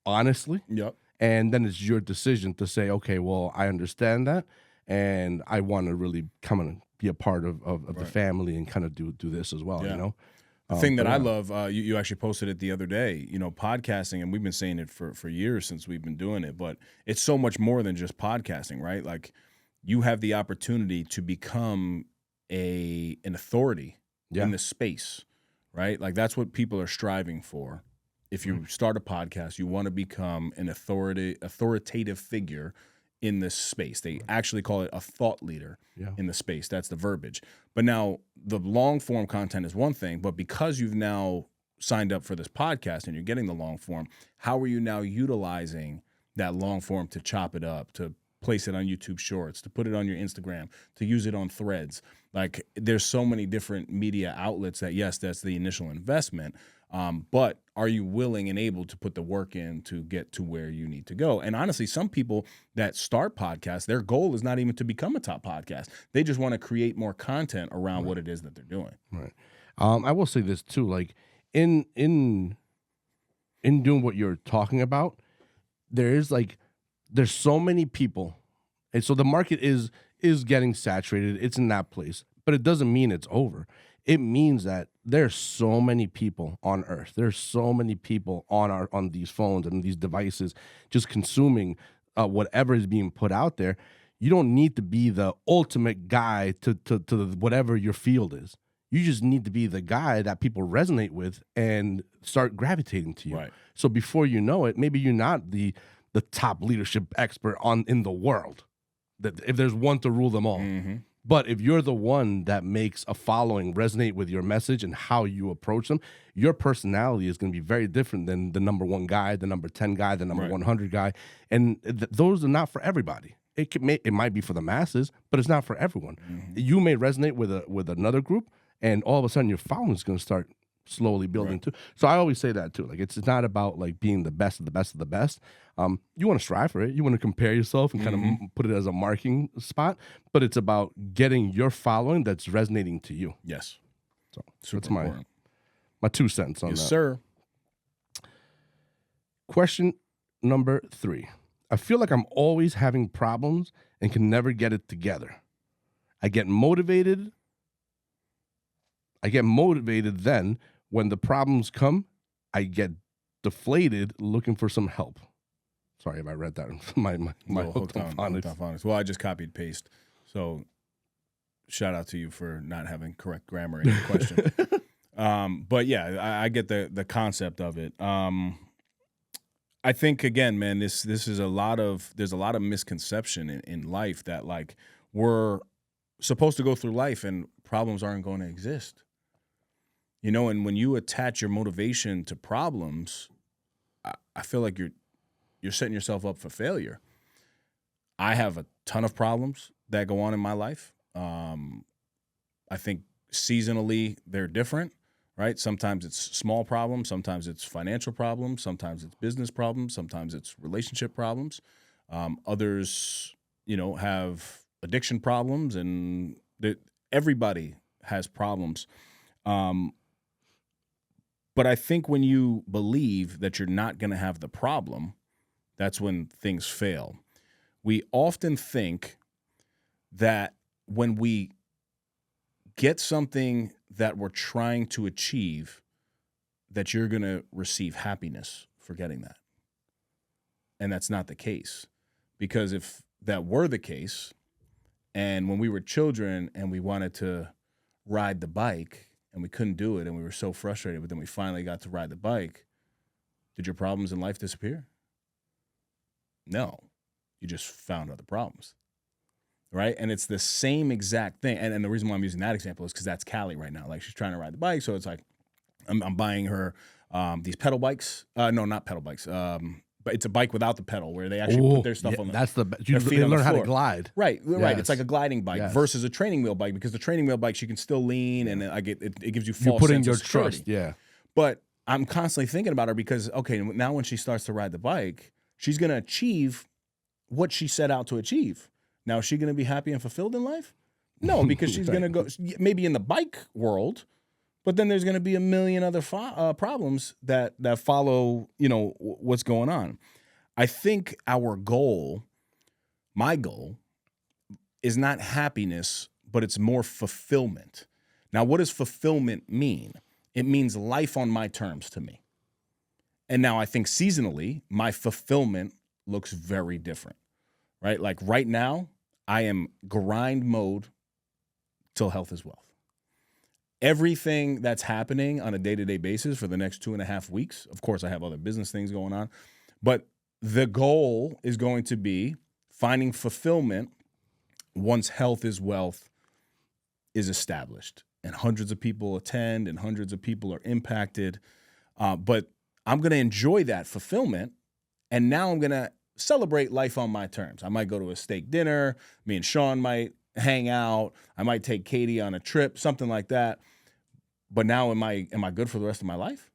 honestly. Yep. And then it's your decision to say, okay, well, I understand that, and I want to really come and be a part of the family and kind of do this as well, you know? The thing that I love, you actually posted it the other day, you know, podcasting, and we've been saying it for years since we've been doing it, but it's so much more than just podcasting, right? Like, you have the opportunity to become an authority in the space, right? Like, that's what people are striving for. If you start a podcast, you want to become an authoritative figure in this space. They actually call it a thought leader in the space. That's the verbiage. But now the long form content is one thing, but because you've now signed up for this podcast and you're getting the long form, how are you now utilizing that long form to chop it up, to place it on YouTube Shorts, to put it on your Instagram, to use it on Threads? Like, there's so many different media outlets that, yes, that's the initial investment, but are you willing and able to put the work in to get to where you need to go? And honestly, some people that start podcasts, their goal is not even to become a top podcast. They just want to create more content around what it is that they're doing. Right. I will say this too, like in doing what you're talking about, there's so many people, and so the market is getting saturated. It's in that place, but it doesn't mean it's over. It means that there's so many people on Earth. There's so many people on these phones and these devices just consuming whatever is being put out there. You don't need to be the ultimate guy to whatever your field is. You just need to be the guy that people resonate with and start gravitating to you. Right. So before you know it, maybe you're not the top leadership expert in the world. That if there's one to rule them all. But if you're the one that makes a following resonate with your message and how you approach them, your personality is going to be very different than the number 1 guy, the number 10 guy, the number 100 guy. And those are not for everybody. It might be for the masses, but it's not for everyone. You may resonate with another group, and all of a sudden your following is going to start slowly building too. So I always say that too. Like, it's not about like being the best of the best of the best. You want to strive for it. You want to compare yourself and kind of put it as a marking spot, but it's about getting your following that's resonating to you. Yes. So Super that's important. my 2 cents on that. Yes, sir. Question number 3. I feel like I'm always having problems and can never get it together. I get motivated then when the problems come, I get deflated looking for some help. Sorry if I read that. my hooked on phonics. Well, I just copied paste. So shout out to you for not having correct grammar in your question. But yeah, I get the concept of it. I think, again, man, this is there's a lot of misconception in life that, like, we're supposed to go through life and problems aren't going to exist. You know, and when you attach your motivation to problems, I feel like you're setting yourself up for failure. I have a ton of problems that go on in my life. I think seasonally they're different, right? Sometimes it's small problems, sometimes it's financial problems, sometimes it's business problems, sometimes it's relationship problems. Others, you know, have addiction problems, and everybody has problems. But I think when you believe that you're not going to have the problem, that's when things fail. We often think that when we get something that we're trying to achieve, that you're going to receive happiness for getting that. And that's not the case. Because if that were the case, and when we were children and we wanted to ride the bike, and we couldn't do it, and we were so frustrated, but then we finally got to ride the bike, did your problems in life disappear? No, you just found other problems. Right. And it's the same exact thing. And the reason why I'm using that example is because that's Callie right now. Like she's trying to ride the bike. So it's like I'm buying her these pedal bikes. No, not pedal bikes. But it's a bike without the pedal where they actually put their stuff on the that's the their feet they on the learn how to floor. glide. Right. Yes. It's like a gliding bike Yes. versus a training wheel bike, because the training wheel bikes you can still lean and it gives you You're false putting sense your of security. trust. Yeah. But I'm constantly thinking about her because, okay, now when she starts to ride the bike, she's going to achieve what she set out to achieve. Now, is she going to be happy and fulfilled in life? No, because she's going to go maybe in the bike world, but then there's going to be a million other problems that follow, what's going on. I think my goal is not happiness, but it's more fulfillment. Now, what does fulfillment mean? It means life on my terms to me. And now I think seasonally, my fulfillment looks very different, right? Like right now, I am grind mode till health is wealth. Everything that's happening on a day-to-day basis for the next 2.5 weeks, of course, I have other business things going on, but the goal is going to be finding fulfillment once health is wealth is established and hundreds of people attend and hundreds of people are impacted. But I'm going to enjoy that fulfillment, and now I'm going to celebrate life on my terms. I might go to a steak dinner. Me and Sean might hang out. I might take Katie on a trip, something like that. But now am I good for the rest of my life?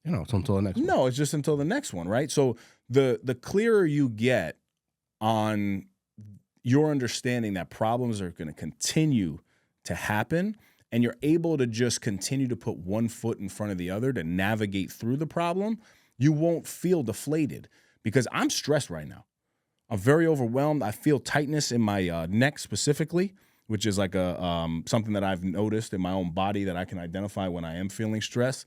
It's until the next one. No, it's just until the next one, right? So the clearer you get on your understanding that problems are going to continue to happen, and you're able to just continue to put one foot in front of the other to navigate through the problem, you won't feel deflated, because I'm stressed right now. I'm very overwhelmed. I feel tightness in my neck specifically, which is like something that I've noticed in my own body that I can identify when I am feeling stressed.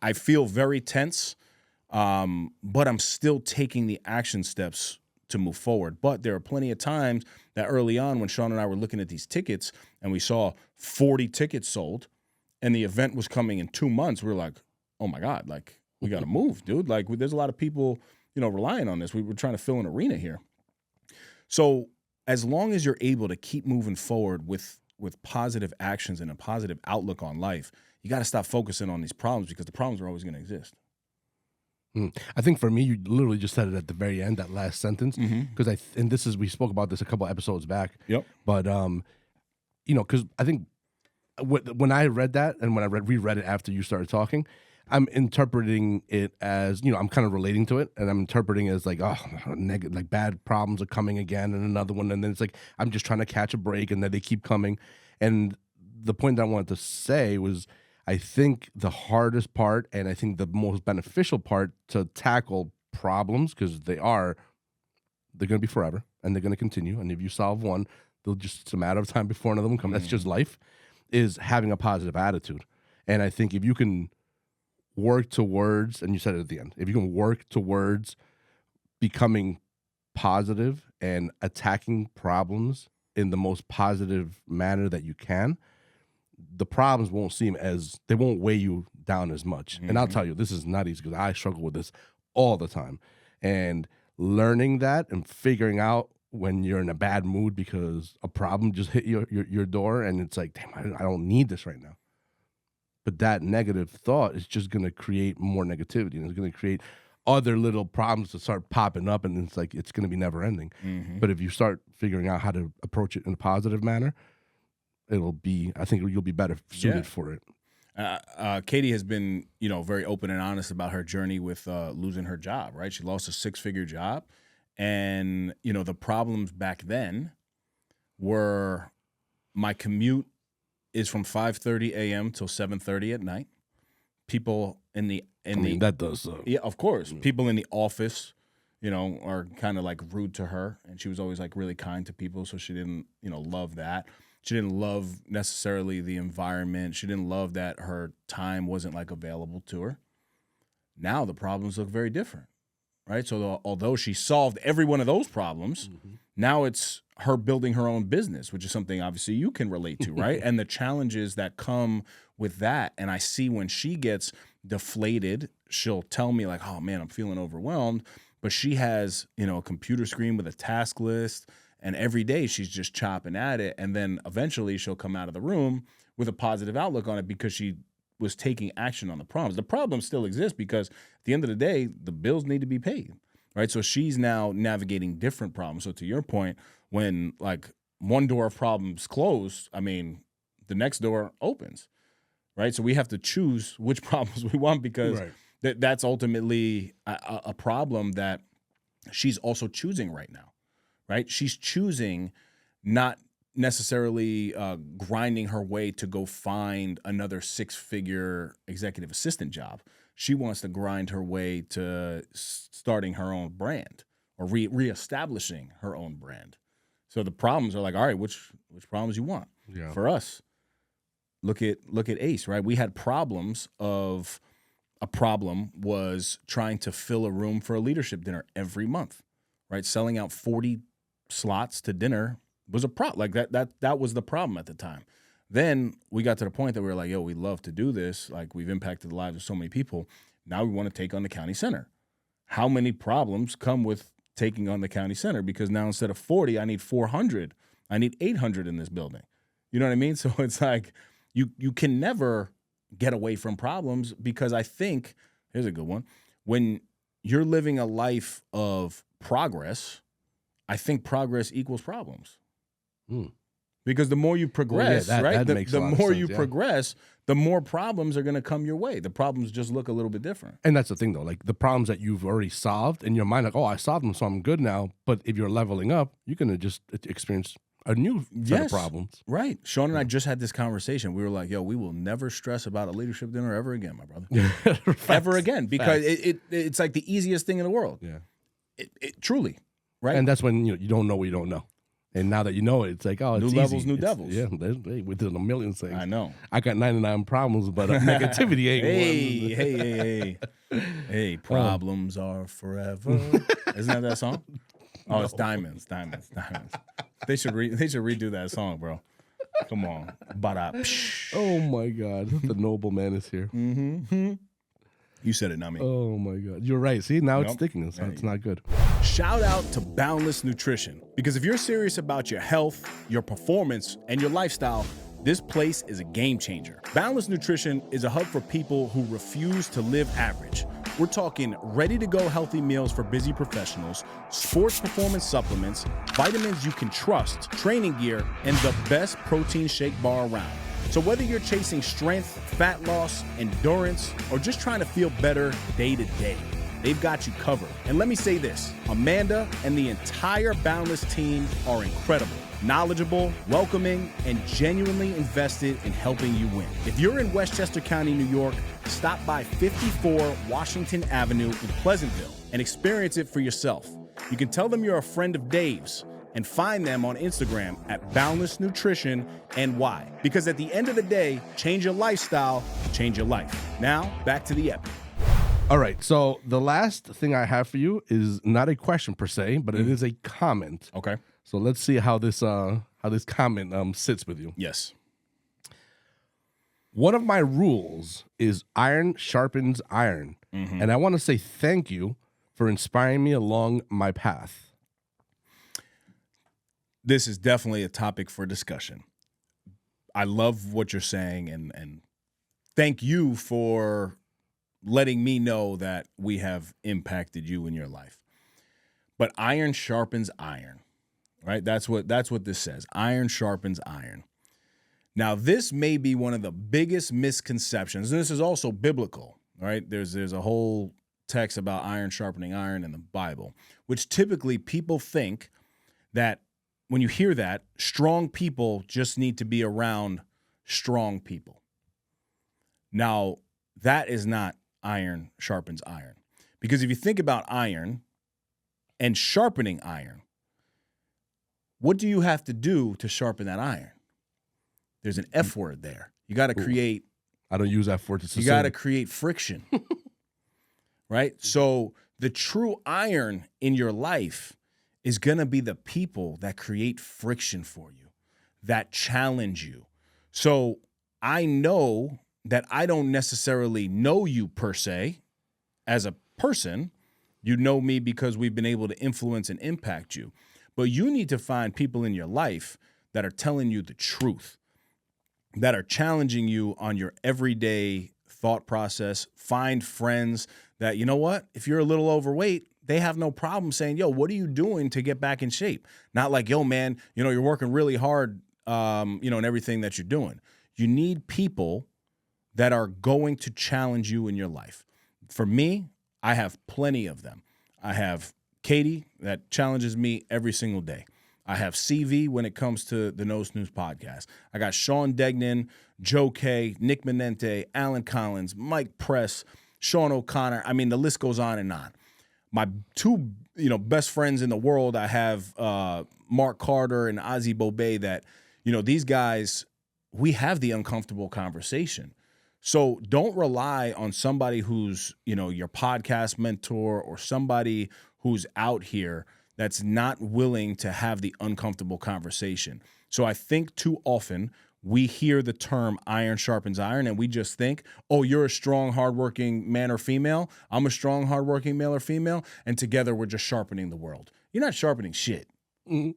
I feel very tense, but I'm still taking the action steps to move forward. But there are plenty of times that early on when Sean and I were looking at these tickets and we saw 40 tickets sold and the event was coming in 2 months, we were like, oh my God, like we got to move, dude. Like there's a lot of people, relying on this. We were trying to fill an arena here. So as long as you're able to keep moving forward with positive actions and a positive outlook on life, you got to stop focusing on these problems, because the problems are always going to exist. I think for me, you literally just said it at the very end, that last sentence, because we spoke about this a couple episodes back. Yep. But because I think when I read that and when I reread it after you started talking, I'm interpreting it as, I'm kind of relating to it, and I'm interpreting it as like, like bad problems are coming again and another one, and then it's like I'm just trying to catch a break, and then they keep coming. And the point that I wanted to say was, I think the hardest part, and I think the most beneficial part to tackle problems, because they're going to be forever and they're going to continue. And if you solve one, it's a matter of time before another one comes. That's just life, is having a positive attitude. And I think if you can work towards, and you said it at the end, if you can work towards becoming positive and attacking problems in the most positive manner that you can, the problems they won't weigh you down as much. And I'll tell you, this is not easy, because I struggle with this all the time. And learning that and figuring out when you're in a bad mood because a problem just hit your door, and it's like, damn, I don't need this right now. But that negative thought is just going to create more negativity, and it's going to create other little problems to start popping up, and it's like it's going to be never ending. But if you start figuring out how to approach it in a positive manner, I think you'll be better suited for it. Katie has been, very open and honest about her journey with losing her job, right? She lost a 6-figure job. And, the problems back then were my commute is from 5:30 a.m. till 7:30 at night. People that does suck. Yeah, of course. People in the office, are kind of like rude to her. And she was always like really kind to people. So she didn't, love that. She didn't love necessarily the environment. She didn't love that her time wasn't like available to her. Now the problems look very different, right? So although she solved every one of those problems, now it's her building her own business, which is something obviously you can relate to, right? And the challenges that come with that. And I see when she gets deflated, she'll tell me like, oh man, I'm feeling overwhelmed. but she has, a computer screen with a task list, and every day she's just chopping at it. And then eventually she'll come out of the room with a positive outlook on it because she was taking action on the problems. The problems still exist because at the end of the day, the bills need to be paid, right? So she's now navigating different problems. So to your point, when like one door of problems close, I mean, the next door opens, right? So we have to choose which problems we want because that's ultimately a problem that she's also choosing right now, right? She's choosing not necessarily grinding her way to go find another 6-figure executive assistant job. She wants to grind her way to starting her own brand or reestablishing her own brand. So the problems are like, all right, which problems you want? Yeah. For us, look at Ace, right? We had problems of a problem was trying to fill a room for a leadership dinner every month, right? Selling out 40 slots to dinner was a problem. Like that was the problem at the time. Then we got to the point that we were like, yo, we love to do this. Like we've impacted the lives of so many people. Now we want to take on the county center. How many problems come with taking on the county center? Because now instead of 40, I need 400. I need 800 in this building. You know what I mean? So it's like you can never get away from problems because I think, here's a good one, when you're living a life of progress, I think progress equals problems. Because the more you progress, right? The more you progress, the more problems are going to come your way. The problems just look a little bit different. And that's the thing, though. Like the problems that you've already solved in your mind, like, oh, I solved them, so I'm good now. But if you're leveling up, you're going to just experience a new set of problems. Right. Sean and I just had this conversation. We were like, yo, we will never stress about a leadership dinner ever again, my brother. Ever again. Because it's like the easiest thing in the world. Yeah. It truly. Right. And that's when you don't know what you don't know. And now that you know it, it's like, oh, it's new easy. Levels, new devils. Yeah, we did a million things. I know. I got 99 problems, but negativity ain't one. Hey, problems are forever. Isn't that song? Oh, it's Diamonds. They should redo that song, bro. Come on. Oh my God, the nobleman is here. Mm-hmm. You said it, not me. Oh my God, you're right. See, now it's sticking. It's not good. Shout out to Boundless Nutrition, because if you're serious about your health, your performance, and your lifestyle, this place is a game changer. Boundless Nutrition is a hub for people who refuse to live average. We're talking ready-to-go healthy meals for busy professionals, sports performance supplements, vitamins you can trust, training gear, and the best protein shake bar around. So whether you're chasing strength, fat loss, endurance, or just trying to feel better day to day, they've got you covered. And let me say this, Amanda and the entire Boundless team are incredible, knowledgeable, welcoming, and genuinely invested in helping you win. If you're in Westchester County, New York, stop by 54 Washington Avenue in Pleasantville and experience it for yourself. You can tell them you're a friend of Dave's and find them on Instagram at Boundless Nutrition NY. Because at the end of the day, change your lifestyle, change your life. Now, back to the epic. All right, so the last thing I have for you is not a question per se, but it is a comment. Okay. So let's see how this comment sits with you. Yes. One of my rules is iron sharpens iron. Mm-hmm. And I want to say thank you for inspiring me along my path. This is definitely a topic for discussion. I love what you're saying, and thank you for letting me know that we have impacted you in your life. But iron sharpens iron, right? That's what this says. Iron sharpens iron. Now, this may be one of the biggest misconceptions. And this is also biblical, right? There's a whole text about iron sharpening iron in the Bible, which typically people think that when you hear that, strong people just need to be around strong people. Now, that is not iron sharpens iron. Because if you think about iron and sharpening iron, what do you have to do to sharpen that iron? There's an F word there. You got to create. I don't use that word to say. You got to create friction. Right? So the true iron in your life is going to be the people that create friction for you, that challenge you. So I know that I don't necessarily know you per se as a person, You know me because we've been able to influence and impact you. But you need to find people in your life that are telling you the truth, that are challenging you on your everyday thought process. Find friends that, you know what, if you're a little overweight, they have no problem saying, yo, what are you doing to get back in shape? Not like, yo, man, you're working really hard, in everything that you're doing. You need people that are going to challenge you in your life. For me, I have plenty of them. I have Katie that challenges me every single day. I have CV when it comes to the No Snooze podcast. I got Sean Degnan, Joe K, Nick Menente, Alan Collins, Mike Press, Sean O'Connor. I mean, the list goes on and on. My two, best friends in the world, I have Mark Carter and Ozzy Bobet that, these guys, we have the uncomfortable conversation. So don't rely on somebody who's, your podcast mentor or somebody who's out here that's not willing to have the uncomfortable conversation. So I think too often we hear the term iron sharpens iron and we just think, oh, you're a strong, hardworking man or female. I'm a strong, hardworking male or female. And together we're just sharpening the world. You're not sharpening shit. Mm-hmm.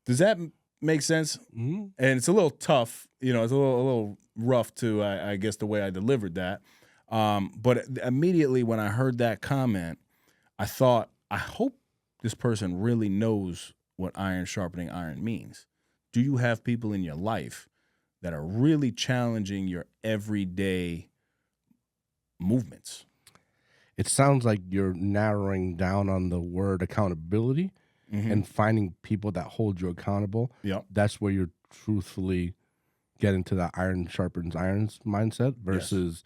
Does that make sense? Mm-hmm. And it's a little tough. It's a little rough to, I guess, the way I delivered that. But immediately when I heard that comment, I thought, I hope this person really knows what iron sharpening iron means. Do you have people in your life that are really challenging your everyday movements? It sounds like you're narrowing down on the word accountability and finding people that hold you accountable. Yep. That's where you're truthfully getting to that iron sharpens irons mindset versus,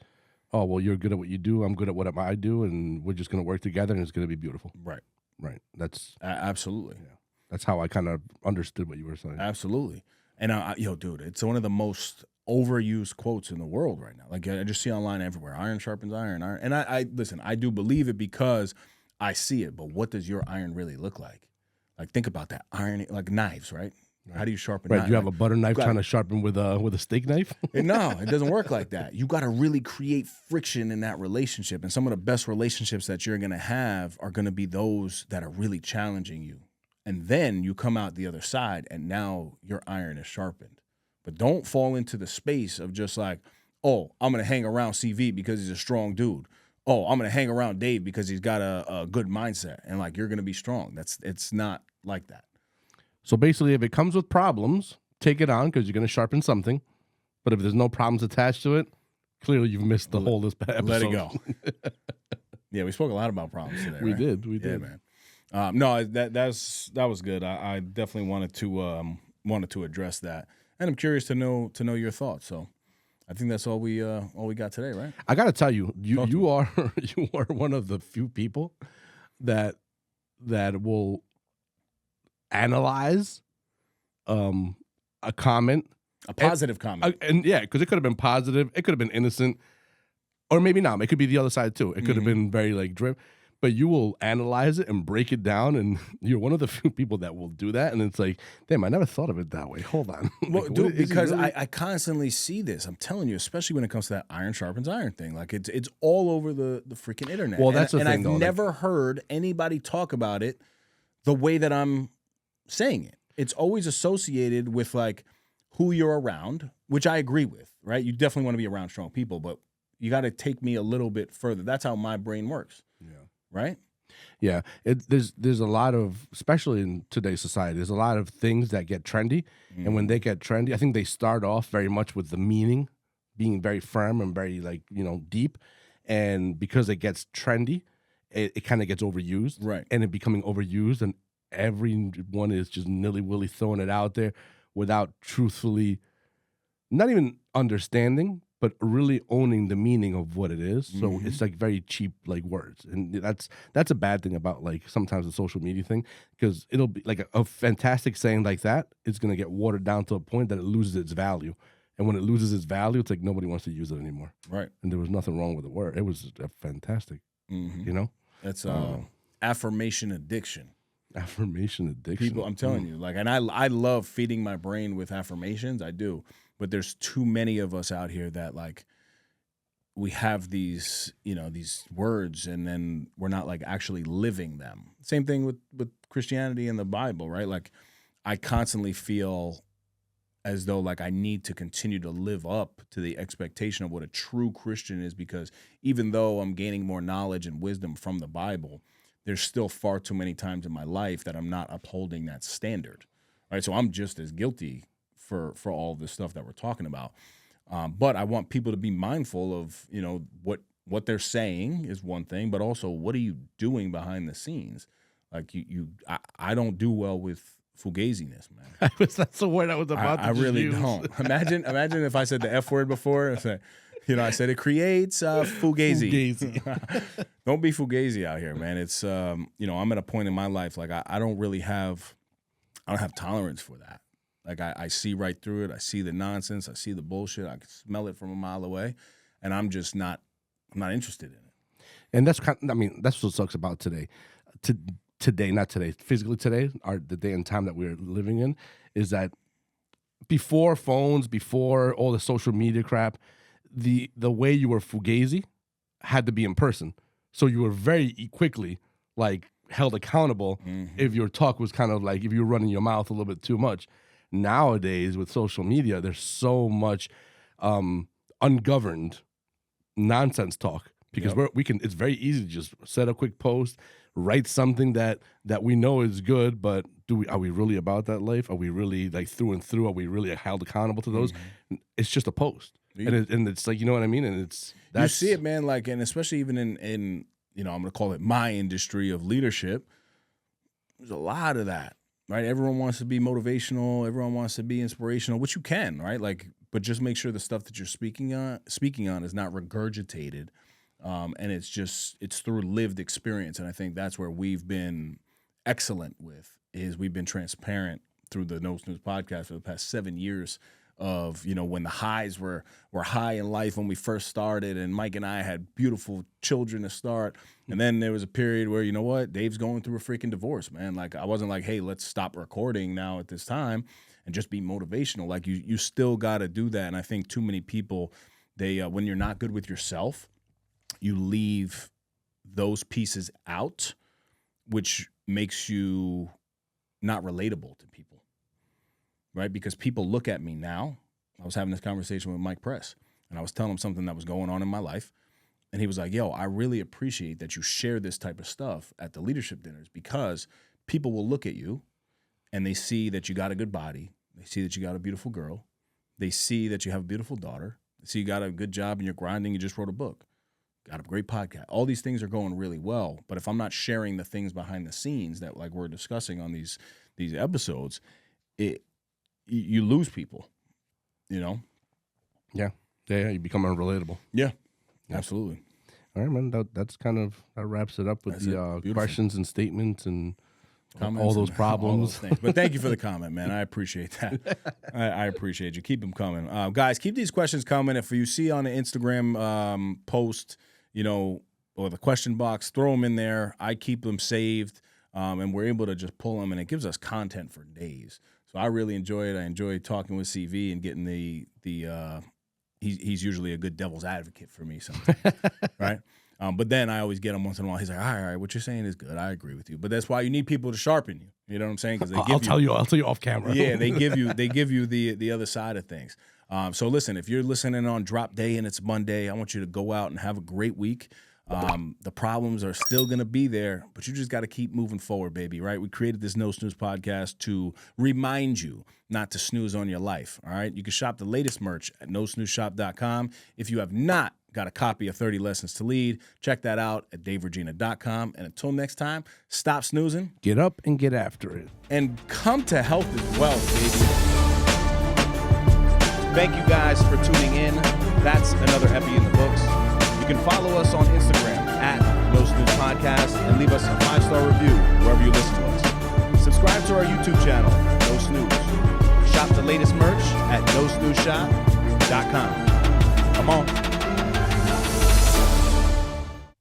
oh, well, you're good at what you do. I'm good at what I do. And we're just going to work together and it's going to be beautiful. Right. Right. That's absolutely. Yeah. That's how I kind of understood what you were saying. Absolutely. And dude, it's one of the most overused quotes in the world right now. Like I just see online everywhere. Iron sharpens iron. And I listen, I do believe it because I see it. But what does your iron really look like? Like think about that iron, like knives, right? How do you sharpen? Right, you have a butter knife trying to sharpen with a steak knife? No, it doesn't work like that. You got to really create friction in that relationship. And some of the best relationships that you're going to have are going to be those that are really challenging you. And then you come out the other side and now your iron is sharpened. But don't fall into the space of just like, oh, I'm going to hang around CV because he's a strong dude. Oh, I'm going to hang around Dave because he's got a good mindset. And like, you're going to be strong. It's not like that. So basically, if it comes with problems, take it on because you're going to sharpen something. But if there's no problems attached to it, clearly you've missed the whole this episode. Let it go. Yeah, we spoke a lot about problems today. We right? did. Yeah, man. No, that was good. I definitely wanted to address that, and I'm curious to know your thoughts. So, I think that's all we got today, right? I got to tell you, you are one of the few people that will analyze a comment, a positive comment, and yeah, because it could have been positive, it could have been innocent, or maybe not. It could be the other side too. It could have been very like drip, but you will analyze it and break it down, and you're one of the few people that will do that. And it's like, damn, I never thought of it that way. Hold on, well, like, dude, because really? I constantly see this. I'm telling you, especially when it comes to that iron sharpens iron thing. Like it's all over the freaking internet. Well, that's the thing, I've though, never heard anybody talk about it the way that I'm saying it. It's always associated with like who you're around, which I agree with, right? You definitely want to be around strong people, but you got to take me a little bit further. That's how my brain works. Yeah. Right? Yeah. There's a lot of, especially in today's society, there's a lot of things that get trendy. And when they get trendy, I think they start off very much with the meaning being very firm and very like, deep. And because it gets trendy, it kind of gets overused. Right. And it becoming overused, and everyone is just nilly-willy throwing it out there without truthfully, not even understanding, but really owning the meaning of what it is. So it's like very cheap like words. And that's a bad thing about like sometimes the social media thing, because it'll be like a fantastic saying like that, it's going to get watered down to a point that it loses its value. And when it loses its value, it's like nobody wants to use it anymore. Right. And there was nothing wrong with the word. It was fantastic. That's affirmation addiction. Affirmation addiction. People, I'm telling you, like, and I love feeding my brain with affirmations. I do, but there's too many of us out here that like we have these, these words, and then we're not like actually living them. Same thing with Christianity and the Bible, right? Like I constantly feel as though like I need to continue to live up to the expectation of what a true Christian is, because even though I'm gaining more knowledge and wisdom from the Bible, there's still far too many times in my life that I'm not upholding that standard, right? So I'm just as guilty for all this stuff that we're talking about. But I want people to be mindful of, what they're saying is one thing, but also what are you doing behind the scenes? Like I don't do well with fugaziness, man. That's the word I was about to I really use. don't. Imagine if I said the F word before. I said it creates fugazi. Don't be fugazi out here, man. It's I'm at a point in my life like I don't have tolerance for that. Like I see right through it. I see the nonsense. I see the bullshit. I can smell it from a mile away, and I'm not interested in it. And that's that's what sucks about today. Not today, physically today, the day and time that we're living in, is that before phones, before all the social media crap, the way you were fugazi had to be in person. So you were very quickly like held accountable if your talk was kind of like if you were running your mouth a little bit too much. Nowadays with social media, there's so much ungoverned nonsense talk because it's very easy to just set a quick post, write something that we know is good, but are we really about that life? Are we really like through and through? Are we really held accountable to those? It's just a post, and it's like, you know what I mean? And you see it, man. Like, and especially even in I'm going to call it my industry of leadership. There's a lot of that, right? Everyone wants to be motivational. Everyone wants to be inspirational, which you can, right? Like, but just make sure the stuff that you're speaking on is not regurgitated. And it's through lived experience. And I think that's where we've been excellent is we've been transparent through the No Snooze podcast for the past 7 years of, when the highs were high in life when we first started, and Mike and I had beautiful children to start. And then there was a period where, Dave's going through a freaking divorce, man. Like I wasn't like, hey, let's stop recording now at this time and just be motivational. Like you still got to do that. And I think too many people, they when you're not good with yourself, you leave those pieces out, which makes you not relatable to people, right? Because people look at me now. I was having this conversation with Mike Press, and I was telling him something that was going on in my life. And he was like, yo, I really appreciate that you share this type of stuff at the leadership dinners, because people will look at you and they see that you got a good body. They see that you got a beautiful girl. They see that you have a beautiful daughter. They see you got a good job and you're grinding. You just wrote a book. Got a great podcast. All these things are going really well. But if I'm not sharing the things behind the scenes that like we're discussing on these episodes, you lose people, Yeah. Yeah, you become unrelatable. Yeah, absolutely. All right, man. That wraps it up with the questions and statements and comments, all those problems. All those things. But thank you for the comment, man. I appreciate that. I appreciate you. Keep them coming. Guys, keep these questions coming. If you see on the Instagram post, or the question box, throw them in there. I keep them saved, and we're able to just pull them, and it gives us content for days. So I really enjoy it. I enjoy talking with CV and getting he's usually a good devil's advocate for me sometimes, right? But then I always get him once in a while. He's like, all right, what you're saying is good. I agree with you. But that's why you need people to sharpen you. You know what I'm saying? Because I'll tell you off camera. Yeah, they give you the other side of things. So listen, if you're listening on drop day and it's Monday, I want you to go out and have a great week. The problems are still going to be there, but you just got to keep moving forward, baby, right? We created this No Snooze podcast to remind you not to snooze on your life, all right? You can shop the latest merch at nosnoozeshop.com. If you have not got a copy of 30 Lessons to Lead, check that out at daveregina.com. And until next time, stop snoozing. Get up and get after it. And come to health as well, baby. Thank you guys for tuning in. That's another epi in the books. You can follow us on Instagram at No Snooze Podcast and leave us a 5-star review wherever you listen to us. Subscribe to our YouTube channel, No Snooze. Shop the latest merch at nosnoozeshop.com. Come on.